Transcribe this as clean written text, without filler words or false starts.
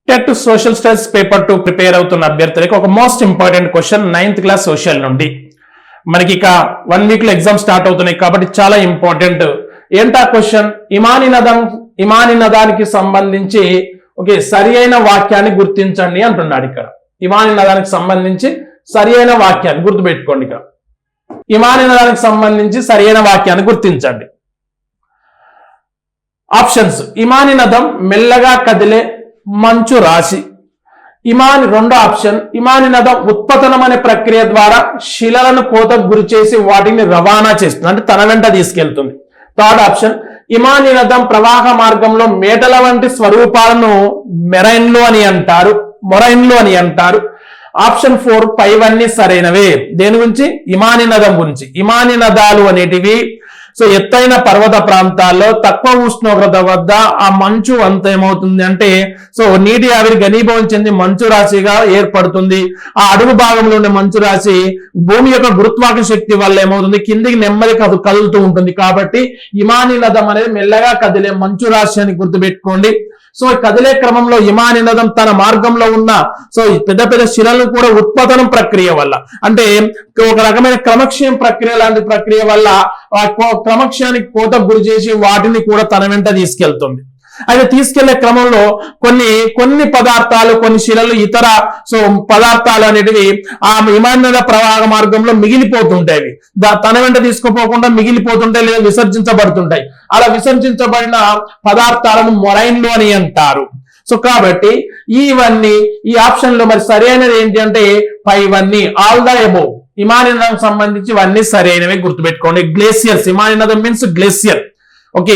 TET social studies paper 2 prepare అవుతున్న అభ్యర్థులకు ఒక most important question 9th class social నుండి. మనకి ఇక 1 వీక్ లో ఎగ్జామ్ స్టార్ట్ అవుతున్నాయి కాబట్టి చాలా ఇంపార్టెంట్. ఏంటా క్వశ్చన్? ఇమాని నదానికి సంబంధించి సరి అయిన వాక్యాన్ని గుర్తించండి అంటున్నాడు. ఇక్కడ ఇమాని నదానికి సంబంధించి సరి అయిన వాక్యాన్ని గుర్తుపెట్టుకోండి. ఇక్కడ ఇమాని నదానికి సంబంధించి సరి అయిన వాక్యాన్ని గుర్తించండి. ఆప్షన్స్: ఇమాని నదం మెల్లగా కదిలే మంచు రాశి. రెండో ఆప్షన్, ఇమాని నదం ఉత్పతనం అనే ప్రక్రియ ద్వారా శిలలను కోతకు గురి చేసి వాటిని రవాణా చేస్తుంది, అంటే తన వెంట తీసుకెళ్తుంది. థర్డ్ ఆప్షన్, ఇమాని నదం ప్రవాహ మార్గంలో మేటల వంటి స్వరూపాలను మొరైన్లు అని అంటారు. ఆప్షన్ 4 పైవన్నీ సరైనవే. దేని గురించి? ఇమాని నదం గురించి. ఇమాని నదాలు అనేటివి ఎత్తైన పర్వత ప్రాంతాల్లో తక్కువ ఉష్ణోగ్రత వద్ద ఆ మంచు అంత ఏమవుతుంది అంటే నీటి ఆవిరి ఘనీభవం చెంది మంచు రాశిగా ఏర్పడుతుంది. ఆ అడుగు భాగంలో ఉండే మంచు రాశి భూమి యొక్క గురుత్వాకర్షణ శక్తి వల్ల ఏమవుతుంది, కిందికి నెమ్మది కదులుతూ ఉంటుంది. కాబట్టి ఇమాని నదం అనేది మెల్లగా కదిలే మంచు రాశి అని గుర్తుపెట్టుకోండి. కదిలే క్రమంలో ఇమాని నదం తన మార్గంలో ఉన్న పెద్ద పెద్ద శిలలను కూడా ఉత్పతనం ప్రక్రియ వల్ల, అంటే ఒక రకమైన క్రమక్షయం ప్రక్రియ లాంటి ప్రక్రియ వల్ల క్రమక్షయానికి కోతకు గురి చేసి వాటిని కూడా తన వెంట తీసుకెళ్తుంది. అయితే తీసుకెళ్లే క్రమంలో కొన్ని పదార్థాలు, కొన్ని శిలలు, ఇతర పదార్థాలు అనేటివి ఆ ఇమాని నద ప్రవాహ మార్గంలో మిగిలిపోతుంటాయి. తన వెంట తీసుకుపోకుండా మిగిలిపోతుంటాయి లేదా విసర్జించబడుతుంటాయి. అలా విసర్జించబడిన పదార్థాలను మొరైన్లు అని అంటారు. కాబట్టి ఈ ఆప్షన్ లో మరి సరైనది ఏంటి అంటే పైవన్నీ, ఆల్ ద అబోవ్. ఇమాని నదం సంబంధించి ఇవన్నీ సరైనవి గుర్తుపెట్టుకోండి. గ్లేసియర్స్, ఇమాని నదం మీన్స్ గ్లేసియర్.